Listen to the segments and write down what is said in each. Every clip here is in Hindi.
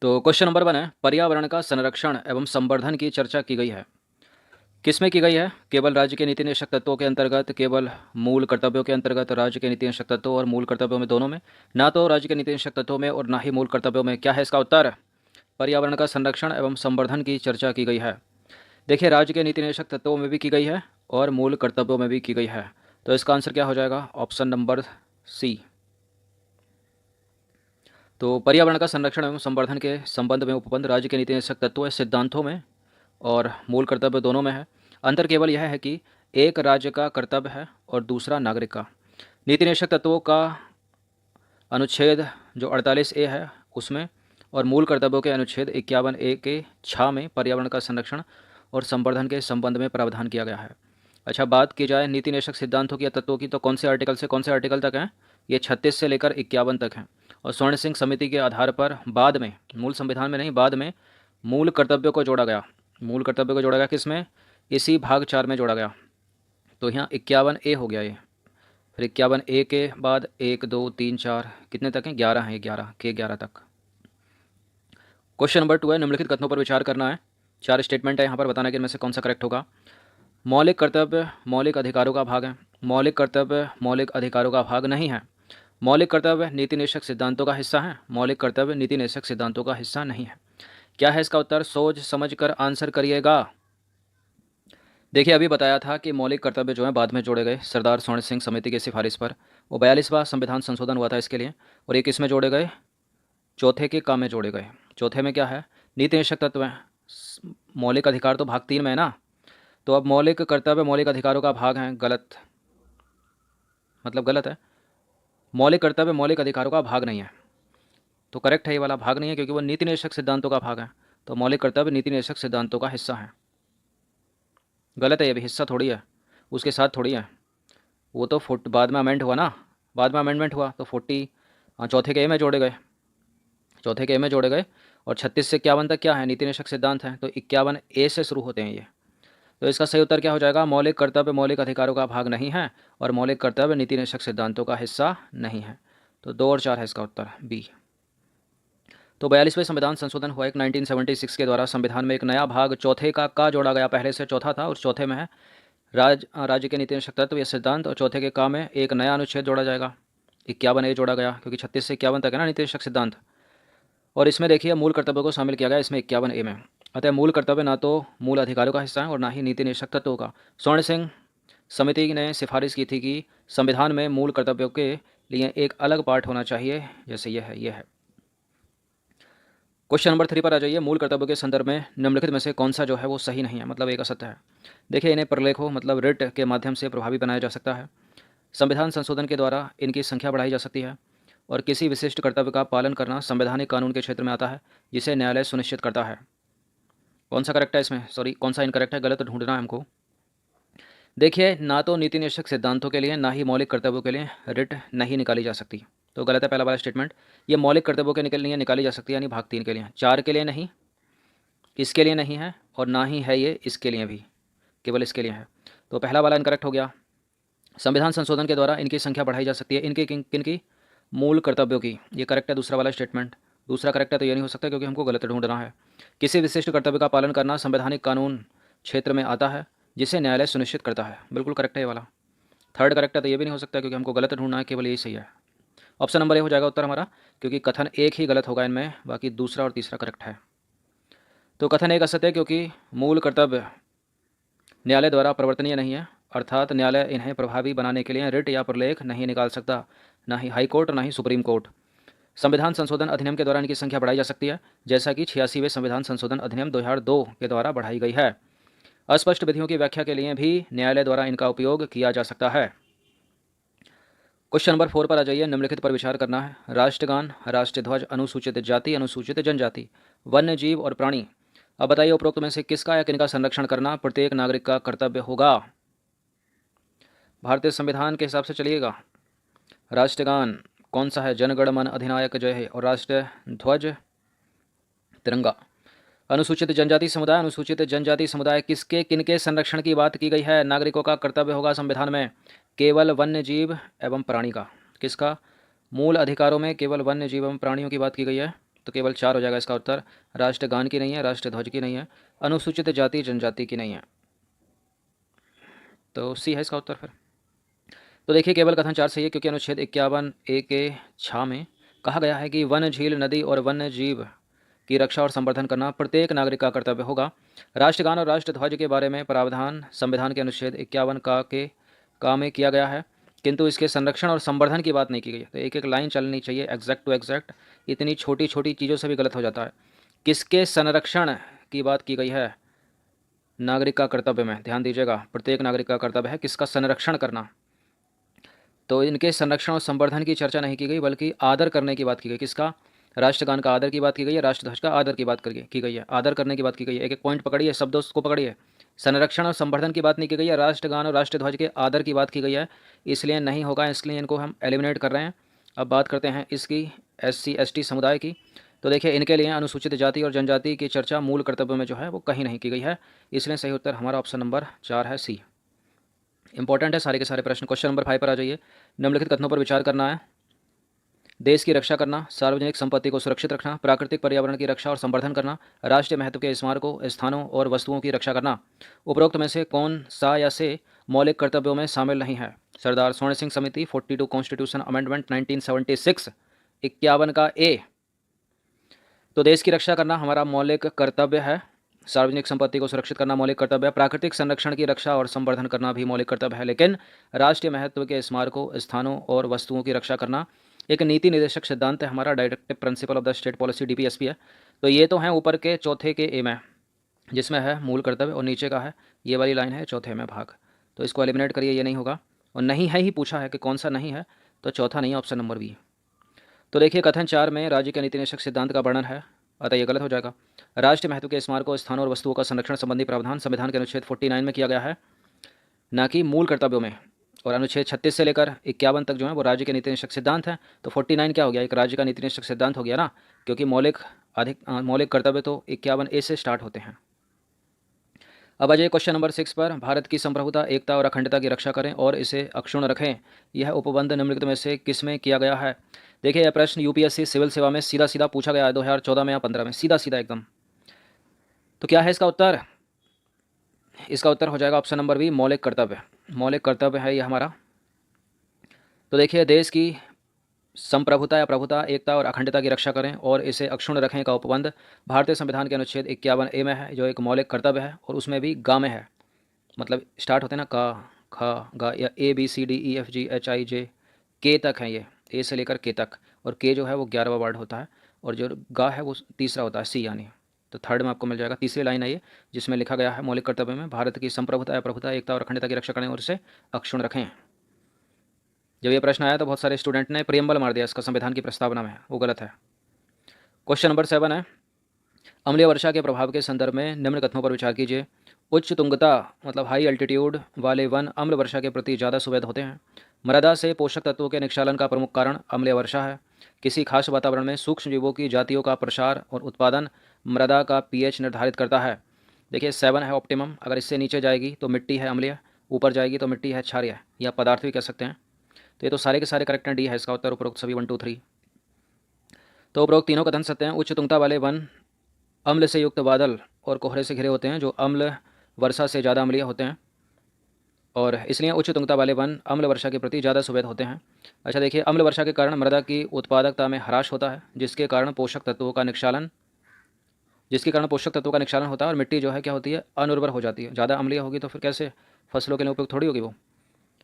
तो क्वेश्चन नंबर 1 है, पर्यावरण का संरक्षण एवं संवर्धन की चर्चा की गई है। किसमें की गई है? केवल राज्य के नीति निदेशक तत्वों के अंतर्गत, केवल मूल कर्तव्यों के अंतर्गत, राज्य के नीति निदेशक तत्वों और मूल कर्तव्यों में, दोनों में, ना तो राज्य के नीति निदेशक तत्वों में और ना ही मूल कर्तव्यों में। क्या है इसका उत्तर? पर्यावरण का संरक्षण एवं संवर्धन की चर्चा की गई है। देखिए, राज्य के नीति निदेशक तत्वों में भी की गई है और मूल कर्तव्यों में भी की गई है। तो इसका आंसर क्या हो जाएगा? Option number C. तो पर्यावरण का संरक्षण एवं संवर्धन के संबंध में उपबंध राज्य के नीति निदेशक तत्वों सिद्धांतों में और मूल कर्तव्य दोनों में है। अंतर केवल यह है कि एक राज्य का कर्तव्य है और दूसरा नागरिक का। नीति निदेशक तत्वों का अनुच्छेद जो 48A है उसमें, और मूल कर्तव्यों के अनुच्छेद 51A के 6 में पर्यावरण का संरक्षण और संवर्धन के संबंध में प्रावधान किया गया है। अच्छा, बात की जाए नीति निदेशक सिद्धांतों की या तत्वों की, तो कौन से आर्टिकल से कौन से आर्टिकल तक हैं? ये 36 से लेकर 51 तक हैं। और स्वर्ण सिंह समिति के आधार पर बाद में, मूल संविधान में नहीं, बाद में मूल कर्तव्यों को जोड़ा गया। मूल कर्तव्य को जोड़ा गया किसमें? इसी भाग 4 में जोड़ा गया। तो यहाँ 51A हो गया ये। फिर 51A के बाद 1 2 3 4 कितने तक हैं? 11 हैं, 11 के 11 तक। क्वेश्चन नंबर 2 है, निम्नलिखित कथनों पर विचार करना है। 4 स्टेटमेंट है यहाँ पर, बताना कि इनमें से कौन सा करेक्ट होगा। मौलिक कर्तव्य मौलिक अधिकारों का भाग है। मौलिक कर्तव्य मौलिक अधिकारों का भाग नहीं है। मौलिक कर्तव्य नीति निदेशक सिद्धांतों का हिस्सा है। मौलिक कर्तव्य नीति निदेशक सिद्धांतों का हिस्सा नहीं है। क्या है इसका उत्तर? सोच समझ कर आंसर करिएगा। देखिए, अभी बताया था कि मौलिक कर्तव्य जो है बाद में जोड़े गए सरदार स्वर्ण सिंह समिति की सिफारिश पर। वो 42वां संविधान संशोधन हुआ था इसके लिए। और ये किस में जोड़े गए? चौथे के काम में जोड़े गए। चौथे में क्या है? नीति निदेशक तत्व है। मौलिक अधिकार तो भाग 3 में है ना। तो अब मौलिक कर्तव्य मौलिक अधिकारों का भाग है, गलत, मतलब गलत है। मौलिक कर्तव्य मौलिक अधिकारों का भाग नहीं है। तो करेक्ट है ये वाला, भाग नहीं है, क्योंकि वो नीति निदेशक सिद्धांतों का भाग है। तो मौलिक कर्तव्य नीति निदेशक सिद्धांतों का हिस्सा है। गलत है ये भी, हिस्सा थोड़ी है, उसके साथ थोड़ी है। वो तो बाद में अमेंड हुआ ना, बाद में अमेंडमेंट हुआ तो 40 चौथे के ए में जोड़े गए। चौथे के ए में जोड़े गए। और 36 से 51 तक क्या है? नीति निदेशक सिद्धांत है। तो 51A से शुरू होते हैं ये। तो इसका सही उत्तर क्या हो जाएगा? मौलिक कर्तव्य मौलिक अधिकारों का भाग नहीं है और मौलिक कर्तव्य नीति निदेशक सिद्धांतों का हिस्सा नहीं है। तो 2 और 4 है इसका उत्तर, बी। तो 42वें संविधान संशोधन हुआ एक 1976 के द्वारा। संविधान में एक नया भाग चौथे का जोड़ा गया। पहले से चौथा था और चौथे में है राज्य के नीति निदेशक तत्व या सिद्धांत, और चौथे के का में एक नया अनुच्छेद जोड़ा जाएगा, 51A जोड़ा गया, क्योंकि 36 से 51 तक है ना नीति निदेशक सिद्धांत। और इसमें देखिए मूल कर्तव्यों को शामिल किया गया इसमें 51A में। अतः मूल कर्तव्य ना तो मूल अधिकारों का हिस्सा है और ना ही नीति निदेशक तत्वों का। स्वर्ण सिंह समिति ने सिफारिश की थी कि संविधान में मूल कर्तव्यों के लिए एक अलग पार्ट होना चाहिए, जैसे यह है। क्वेश्चन नंबर 3 पर आ जाइए। मूल कर्तव्यों के संदर्भ में निम्नलिखित में से कौन सा जो है वो सही नहीं है, मतलब एक असत्य है। देखिए, इन्हें प्रलेखों मतलब रिट के माध्यम से प्रभावी बनाया जा सकता है। संविधान संशोधन के द्वारा इनकी संख्या बढ़ाई जा सकती है। और किसी विशिष्ट कर्तव्य का पालन करना संवैधानिक कानून के क्षेत्र में आता है, जिसे न्यायालय सुनिश्चित करता है। कौन सा करेक्ट है इसमें? सॉरी, कौन सा इनकरेक्ट है, गलत ढूंढना है हमको। देखिए, ना तो नीति निदेशक सिद्धांतों के लिए ना ही मौलिक कर्तव्यों के लिए रिट नहीं निकाली जा सकती। तो गलत है पहला वाला स्टेटमेंट। ये मौलिक कर्तव्यों के लिए निकाली जा सकती है, यानी भाग 3 के लिए। 4 के लिए नहीं, इसके लिए नहीं है, और ना ही है ये इसके लिए भी, केवल इसके लिए है। तो पहला वाला इनकरेक्ट हो गया। संविधान संशोधन के द्वारा इनकी संख्या बढ़ाई जा सकती है। इनकी किन की? मूल कर्तव्यों की। ये करेक्ट है दूसरा वाला स्टेटमेंट। दूसरा करेक्ट है तो ये नहीं हो सकता, क्योंकि हमको गलत ढूंढना है। किसी विशिष्ट कर्तव्य का पालन करना संवैधानिक कानून क्षेत्र में आता है, जिसे न्यायालय सुनिश्चित करता है। बिल्कुल करेक्ट है ये वाला। थर्ड करेक्ट है तो ये भी नहीं हो सकता, क्योंकि हमको गलत ढूंढना है, केवल यही सही है। ऑप्शन नंबर ए हो जाएगा उत्तर हमारा, क्योंकि कथन एक ही गलत होगा इनमें, बाकी दूसरा और तीसरा करेक्ट है। तो कथन एक असत्य है, क्योंकि मूल कर्तव्य न्यायालय द्वारा प्रवर्तनीय नहीं है, अर्थात न्यायालय इन्हें प्रभावी बनाने के लिए रिट या प्रलेख नहीं निकाल सकता, ना ही हाई कोर्ट ना ही सुप्रीम कोर्ट। संविधान संशोधन अधिनियम के द्वारा इनकी संख्या बढ़ाई जा सकती है, जैसा कि 86वें संविधान संशोधन अधिनियम 2002 के द्वारा बढ़ाई गई है। अस्पष्ट विधियों की व्याख्या के लिए भी न्यायालय द्वारा इनका उपयोग किया जा सकता है। क्वेश्चन नंबर 4 पर आ जाइए। निम्नलिखित पर विचार करना है। राष्ट्रगान, राष्ट्रीय ध्वज, अनुसूचित जाति, अनुसूचित जनजाति, वन्य जीव और प्राणी। अब बताइए, उपरोक्त में से किसका या किनका संरक्षण करना प्रत्येक नागरिक का कर्तव्य होगा? भारतीय संविधान के हिसाब से चलिएगा। राष्ट्रगान कौन सा है? जनगण मन अधिनायक जय है। और राष्ट्रीय ध्वज तिरंगा। अनुसूचित जनजाति समुदाय किसके किनके संरक्षण की बात की गई है? नागरिकों का कर्तव्य होगा संविधान में केवल वन्य जीव एवं प्राणी का। किसका? मूल अधिकारों में केवल वन्य जीव एवं प्राणियों की बात की गई है। तो केवल 4 हो जाएगा इसका उत्तर। राष्ट्रगान की नहीं है, राष्ट्रध्वज की नहीं है, अनुसूचित जाति जनजाति की नहीं है, तो सी है इसका उत्तर फिर। तो देखिए केवल कथन 4 सही है, क्योंकि अनुच्छेद 51A के 6 में कहा गया है कि वन, झील, नदी और वन्य जीव की रक्षा और संवर्धन करना प्रत्येक नागरिक का कर्तव्य होगा। राष्ट्रगान और राष्ट्रध्वज के बारे में प्रावधान संविधान के अनुच्छेद 51 का में किया गया है, किंतु इसके संरक्षण और संवर्धन की बात नहीं की गई है। तो एक एक लाइन चलनी चाहिए एग्जैक्ट टू एग्जैक्ट, इतनी छोटी छोटी चीज़ों से भी गलत हो जाता है। किसके संरक्षण की बात की गई है? नागरिक का कर्तव्य में, ध्यान दीजिएगा, प्रत्येक नागरिक का कर्तव्य है किसका? संरक्षण करना। तो इनके संरक्षण और संवर्धन की चर्चा नहीं की गई, बल्कि आदर करने की बात की गई। किसका? राष्ट्रगान का आदर की बात की गई है, राष्ट्रध्वज का आदर की बात की गई है, आदर करने की बात की गई है। एक एक पॉइंट पकड़िए, शब्दों को पकड़िए। संरक्षण और संवर्धन की बात नहीं की गई है, राष्ट्रगान और राष्ट्रध्वज के आदर की बात की गई है, इसलिए नहीं होगा, इसलिए इनको हम एलिमिनेट कर रहे हैं। अब बात करते हैं इसकी SC ST समुदाय की। तो देखिए इनके लिए अनुसूचित जाति और जनजाति की चर्चा मूल कर्तव्य में जो है वो कहीं नहीं की गई है, इसलिए सही उत्तर हमारा ऑप्शन नंबर 4 है, सी। इंपॉर्टेंट है सारे के सारे प्रश्न। क्वेश्चन नंबर 5 पर आ जाइए। निम्नलिखित कथनों पर विचार करना है। देश की रक्षा करना, सार्वजनिक संपत्ति को सुरक्षित रखना, प्राकृतिक पर्यावरण की रक्षा और संवर्धन करना, राष्ट्रीय महत्व के स्मारकों, स्थानों और वस्तुओं की रक्षा करना। उपरोक्त में से कौन सा या से मौलिक कर्तव्यों में शामिल नहीं है? सरदार स्वर्ण सिंह समिति, 42 कॉन्स्टिट्यूशन अमेंडमेंट 1976, 51 का ए। तो देश की रक्षा करना हमारा मौलिक कर्तव्य है, सार्वजनिक संपत्ति को सुरक्षित करना मौलिक कर्तव्य है, प्राकृतिक संरक्षण की रक्षा और संवर्धन करना भी मौलिक कर्तव्य है, लेकिन राष्ट्रीय महत्व के स्मारकों, स्थानों और वस्तुओं की रक्षा करना एक नीति निर्देशक सिद्धांत है हमारा, directive principle of the state policy, DPSP है। तो ये तो हैं ऊपर के चौथे के ए में, जिसमें है मूल कर्तव्य, और नीचे का है ये वाली लाइन है चौथे में भाग। तो इसको एलिमिनेट करिए, ये नहीं होगा, और नहीं है ही पूछा है कि कौन सा नहीं है, तो चौथा नहीं है, ऑप्शन नंबर बी। तो देखिए कथन 4 में राज्य के नीति निर्देशक सिद्धांत का वर्णन है, अतः ये गलत हो जाएगा। राष्ट्रीय महत्व के स्मारकों, स्थानों और वस्तुओं का संरक्षण संबंधी प्रावधान संविधान के अनुच्छेद 49 में किया गया है, ना कि मूल कर्तव्यों में। और अनुच्छेद 36 से लेकर 51 तक जो है वो राज्य के नीति निर्देशक सिद्धांत है। तो 49 क्या हो गया? एक राज्य का नीति निर्देशक सिद्धांत हो गया ना, क्योंकि मौलिक कर्तव्य तो 51A से स्टार्ट होते हैं। अब आ जाइए क्वेश्चन नंबर 6 पर। भारत की संप्रभुता, एकता और अखंडता की रक्षा करें और इसे अक्षुण्ण रखें, यह उपबंध निम्नलिखित में से किसमें किया गया है? देखिए यह प्रश्न UPSC सिविल सेवा में सीधा सीधा पूछा गया है 2014 में या 15 में, सीधा सीधा एकदम। तो क्या है इसका उत्तर? इसका उत्तर हो जाएगा ऑप्शन नंबर बी, मौलिक कर्तव्य। मौलिक कर्तव्य है ये हमारा। तो देखिए देश की संप्रभुता या प्रभुता, एकता और अखंडता की रक्षा करें और इसे अक्षुण्ण रखें का उपबंध भारतीय संविधान के अनुच्छेद 51A में है, जो एक मौलिक कर्तव्य है, और उसमें भी गा में है। मतलब स्टार्ट होते हैं ना का, खा, गा, या ABCDEFGHIJ के तक है, ये ए से लेकर के तक, और के जो है वो 11वां वर्ड होता है, और जो गा है वो तीसरा होता है, सी यानी। तो थर्ड में आपको मिल जाएगा, तीसरी लाइन है ये, जिसमें लिखा गया है मौलिक कर्तव्य में भारत की संप्रभुता या प्रभुता, एकता और अखंडता की रक्षा करें और इसे अक्षुण्ण रखें। जब ये प्रश्न आया तो बहुत सारे स्टूडेंट ने प्रियम्बल मार दिया इसका, संविधान की प्रस्तावना में, वो गलत है। क्वेश्चन नंबर 7 है। अम्लीय वर्षा के प्रभाव के संदर्भ में निम्न कथनों पर विचार कीजिए। उच्च तुंगता मतलब हाई अल्टीट्यूड वाले वन अम्ल वर्षा के प्रति ज़्यादा सुवेद होते हैं। मृदा से पोषक तत्वों के निक्षालन का प्रमुख कारण अम्लीय वर्षा है। किसी खास वातावरण में सूक्ष्म जीवों की जातियों का प्रसार और उत्पादन मृदा का pH निर्धारित करता है। देखिए 7 है ऑप्टिमम, अगर इससे नीचे जाएगी तो मिट्टी है अम्लीय, ऊपर जाएगी तो मिट्टी है क्षारीय या पदार्थ भी कह सकते हैं। तो ये तो सारे के सारे करेक्ट हैं, डी है इसका उत्तर, उपरोक्त सभी 1 2 3। तो उपरोक्त तीनों कथन सत्य हैं। उच्च तुंगता वाले वन अम्ल से युक्त बादल और कोहरे से घिरे होते हैं, जो अम्ल वर्षा से ज़्यादा अम्लीय होते हैं, और इसलिए उच्च तुंगता वाले वन अम्ल वर्षा के प्रति ज़्यादा सुवेद होते हैं। अच्छा देखिए, अम्ल वर्षा के कारण मृदा की उत्पादकता में ह्रास होता है, जिसके कारण पोषक तत्वों का निक्षालन होता है, और मिट्टी जो है क्या होती है, अनुर्वर हो जाती है। ज़्यादा अम्लीय होगी तो फिर कैसे फसलों के लिए उपयुक्त थोड़ी होगी वो।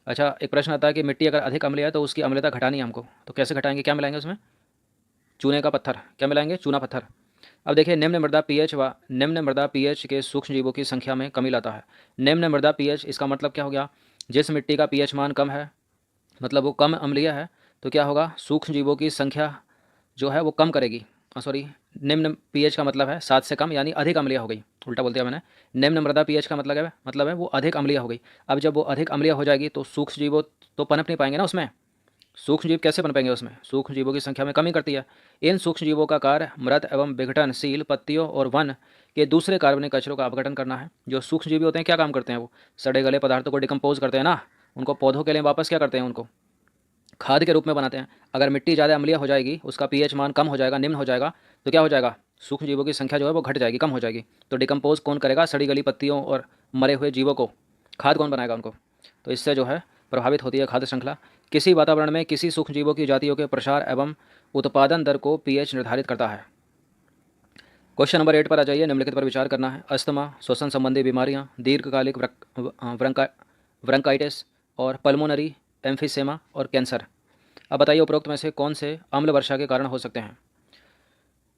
अच्छा एक प्रश्न आता है कि मिट्टी अगर अधिक अम्लीय है तो उसकी अम्लता घटानी है हमको, तो कैसे घटाएंगे, क्या मिलाएंगे उसमें? चूने का पत्थर, क्या मिलाएंगे? चूना पत्थर। अब देखिए निम्न मृदा पीएच के सूक्ष्म जीवों की संख्या में कमी लाता है। निम्न मृदा पीएच, इसका मतलब क्या हो गया? जिस मिट्टी का पीएच मान कम है, मतलब वो कम अम्लीय है, तो क्या होगा, सूक्ष्म जीवों की संख्या जो है वो कम करेगी। सॉरी, निम्न पीएच का मतलब है 7 से कम, यानी अधिक अम्लीय हो गई, उल्टा बोल दिया मैंने। निम्न मृदा पीएच का मतलब है वो अधिक अम्लीय हो गई। अब जब वो अधिक अम्लीय हो जाएगी तो सूक्ष्म जीवों तो पनप नहीं पाएंगे ना उसमें। सूक्ष्म जीव कैसे पनपेंगे उसमें? सूक्ष्म जीवों की संख्या में कमी करती है। इन सूक्ष्म जीवों का कार्य मृत एवं विघटनशील पत्तियों और वन के दूसरे कार्बनिक कचरों का अपघटन करना है। जो सूक्ष्म जीवी होते हैं क्या काम करते हैं? वो सड़े गले पदार्थों को डिकम्पोज करते हैं ना, उनको पौधों के लिए वापस क्या करते हैं, उनको खाद के रूप में बनाते हैं। अगर मिट्टी ज़्यादा अम्लीय हो जाएगी, उसका पीएच मान कम हो जाएगा, निम्न हो जाएगा, तो क्या हो जाएगा, सूक्ष्म जीवों की संख्या जो है वो घट जाएगी, कम हो जाएगी। तो डिकम्पोज कौन करेगा, सड़ी गली पत्तियों और मरे हुए जीवों को, खाद कौन बनाएगा उनको। तो इससे जो है प्रभावित होती है खाद्य श्रृंखला। किसी वातावरण में किसी सूक्ष्म जीवों की जातियों के प्रसार एवं उत्पादन दर को पीएच निर्धारित करता है। क्वेश्चन नंबर 8 पर आ जाइए, निम्नलिखित पर विचार करना है। अस्थमा, श्वसन संबंधी बीमारियां, दीर्घकालिक व्रंकाइटिस और पल्मोनरी एम्फीसेमा और कैंसर। अब बताइए उपरोक्त में से कौन से अम्ल वर्षा के कारण हो सकते हैं।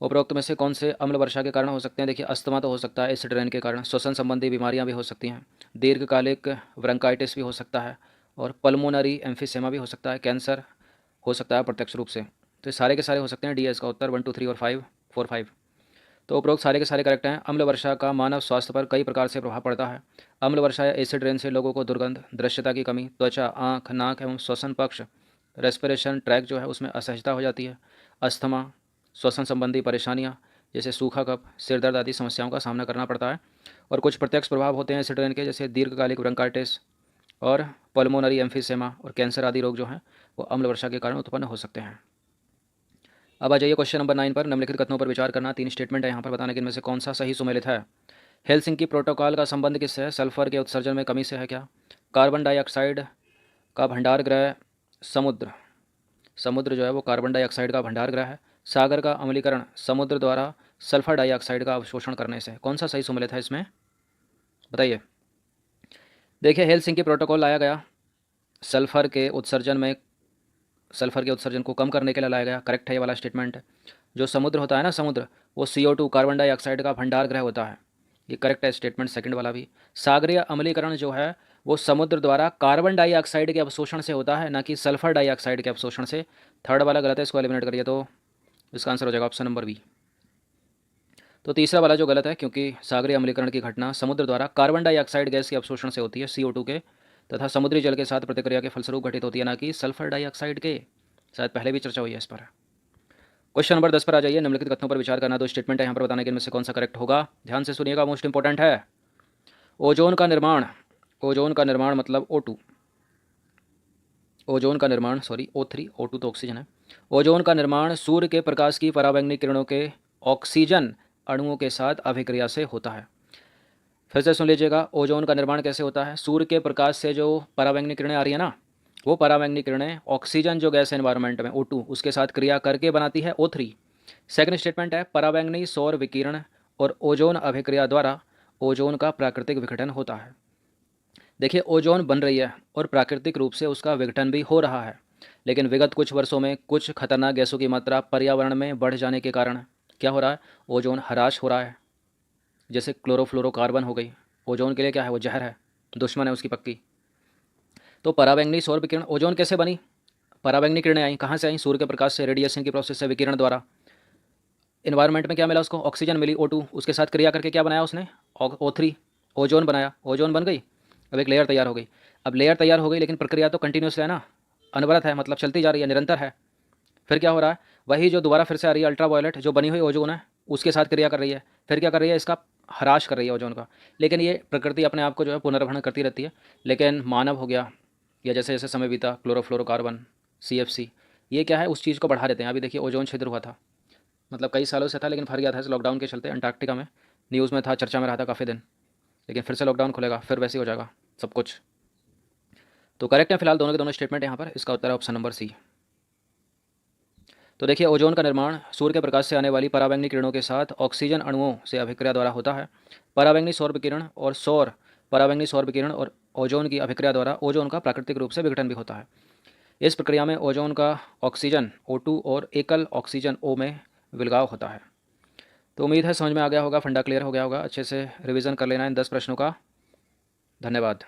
उपरोक्त में से कौन से अम्ल वर्षा के कारण हो सकते हैं। देखिए अस्थमा तो हो सकता है एसिड रेन के कारण, श्वसन संबंधी बीमारियां भी हो सकती हैं, दीर्घकालिक व्रंकाइटिस भी हो सकता है और पल्मोनरी एम्फीसेमा भी हो सकता है, कैंसर हो सकता है प्रत्यक्ष रूप से। तो ये सारे के सारे हो सकते हैं। डी एस का उत्तर 1 2 3 और 5 4 5। तो उपरोक्त सारे के सारे करेक्ट हैं। अम्ल वर्षा का मानव स्वास्थ्य पर कई प्रकार से प्रभाव पड़ता है। अम्ल वर्षा या एसिड रेन से लोगों को दुर्गंध, दृश्यता की कमी, त्वचा, आँख, नाक एवं श्वसन पक्ष रेस्पिरेशन ट्रैक जो है उसमें असहजता हो जाती है। अस्थमा, श्वसन संबंधी परेशानियाँ जैसे सूखा कफ, सिर दर्द आदि समस्याओं का सामना करना पड़ता है। और कुछ प्रत्यक्ष प्रभाव होते हैं एसिड रेन के, जैसे दीर्घकालिक ब्रोंकाइटिस और पल्मोनरी एम्फीसेमा और कैंसर आदि रोग जो हैं वो अम्ल वर्षा के कारण उत्पन्न हो सकते हैं। अब आ जाइए क्वेश्चन नंबर 9 पर। निम्नलिखित कथनों पर विचार करना। 3 स्टेटमेंट है यहाँ पर, बताने के इनमें से कौन सा सही सुमेलित है। हेलसिंकी प्रोटोकॉल का संबंध किससे है। सल्फर के उत्सर्जन में कमी से है क्या। कार्बन डाइऑक्साइड का भंडार ग्रह समुद्र, समुद्र जो है वो कार्बन डाइऑक्साइड का भंडार ग्रह है। सागर का अम्लीकरण समुद्र द्वारा सल्फर डाइऑक्साइड का अवशोषण करने से, कौन सा सही सुमेलित है इसमें, बताइए। देखिए हेलसिंकी प्रोटोकॉल लाया गया सल्फर के उत्सर्जन को कम करने के लिए लाया गया, करेक्ट है ये वाला स्टेटमेंट। जो समुद्र होता है ना, समुद्र वो CO2 कार्बन डाइऑक्साइड का भंडार ग्रह होता है, ये करेक्ट है स्टेटमेंट सेकंड वाला भी। सागरीय अम्लीकरण जो है वो समुद्र द्वारा कार्बन डाइऑक्साइड के अवशोषण से होता है, ना कि सल्फर डाइऑक्साइड के अवशोषण से। थर्ड वाला गलत है, इसको एलिमिनेट करिए तो इसका आंसर हो जाएगा ऑप्शन नंबर बी। तो तीसरा वाला जो गलत है, क्योंकि सागरीय अम्लीकरण की घटना समुद्र द्वारा कार्बन डाइऑक्साइड गैस के अवशोषण से होती है, CO2 के, तथा समुद्री जल के साथ प्रतिक्रिया के फलस्वरूप घटित होती है, ना कि सल्फर डाइऑक्साइड के। शायद पहले भी चर्चा हुई है इस पर। क्वेश्चन नंबर 10 पर आ जाइए। निम्नलिखित कथनों पर विचार करना। 2 स्टेटमेंट है यहाँ पर, बताने के इनमें से कौन सा करेक्ट होगा। ध्यान से सुनिएगा, मोस्ट इंपॉर्टेंट है। ओजोन का निर्माण, ओजोन का निर्माण मतलब O2, ओजोन का निर्माण O3, O2 तो ऑक्सीजन है। ओजोन का निर्माण सूर्य के प्रकाश की पराबैंगनी किरणों के ऑक्सीजन अणुओं के साथ अभिक्रिया से होता है। फिर से सुन लीजिएगा, ओजोन का निर्माण कैसे होता है। सूर्य के प्रकाश से जो पराबैंगनी किरणें आ रही है ना, वो पराबैंगनी किरणें ऑक्सीजन जो गैस है एनवायरनमेंट में O2, उसके साथ क्रिया करके बनाती है O3। सेकंड स्टेटमेंट है, पराबैंगनी सौर विकिरण और ओजोन अभिक्रिया द्वारा ओजोन का प्राकृतिक विघटन होता है। देखिए ओजोन बन रही है और प्राकृतिक रूप से उसका विघटन भी हो रहा है, लेकिन विगत कुछ वर्षों में कुछ खतरनाक गैसों की मात्रा पर्यावरण में बढ़ जाने के कारण क्या हो रहा है, ओजोन हराश हो रहा है। जैसे क्लोरोफ्लोरोकार्बन हो गई, ओजोन के लिए क्या है, वो जहर है, दुश्मन है उसकी पक्की। तो पराबैंगनी सौर विकिरण, ओजोन कैसे बनी, पराबैंगनी किरणें आई, कहाँ से आई, सूर्य के प्रकाश से, रेडिएशन की प्रोसेस से, विकिरण द्वारा। इन्वायरमेंट में क्या मिला उसको, ऑक्सीजन मिली O2, उसके साथ क्रिया करके क्या बनाया उसने, O3, ओजोन बनाया, ओजोन बन गई। अब एक लेयर तैयार हो गई। अब लेयर तैयार हो गई, लेकिन प्रक्रिया तो कंटिन्यूस है ना, अनवरत है, मतलब चलती जा रही है, निरंतर है। फिर क्या हो रहा है, वही जो दोबारा फिर से आ रही है अल्ट्रावायलेट जो बनी हुई ओजोन है, उसके साथ क्रिया कर रही है। फिर क्या कर रही है, इसका ह्रास कर रही है ओजोन का। लेकिन ये प्रकृति अपने आप को जो है पुनर्भरण करती रहती है। लेकिन मानव हो गया, या जैसे जैसे समय बीता, क्लोरोफ्लोरोकार्बन, CFC, ये क्या है, उस चीज़ को बढ़ा देते हैं। अभी देखिए ओजोन छिद्र हुआ था, मतलब कई सालों से था, लेकिन फट गया था इस लॉकडाउन के चलते। अंटार्कटिका में न्यूज़ में था, चर्चा में रहा था काफ़ी दिन, लेकिन फिर से लॉकडाउन खुलेगा, फिर वैसे ही हो जाएगा सब कुछ। तो करेक्ट है फिलहाल दोनों के दोनों स्टेटमेंट यहाँ पर। इसका उत्तर है ऑप्शन नंबर सी। तो देखिए ओजोन का निर्माण सूर्य के प्रकाश से आने वाली पराबैंगनी किरणों के साथ ऑक्सीजन अणुओं से अभिक्रिया द्वारा होता है। पराबैंगनी सौर विकिरण और पराबैंगनी सौर विकिरण और ओजोन की अभिक्रिया द्वारा ओजोन का प्राकृतिक रूप से विघटन भी होता है। इस प्रक्रिया में ओजोन का ऑक्सीजन O2 और एकल ऑक्सीजन O में विलगाव होता है। तो उम्मीद है समझ में आ गया होगा, फंडा क्लियर हो गया होगा। अच्छे से रिवीजन कर लेना इन 10 प्रश्नों का। धन्यवाद।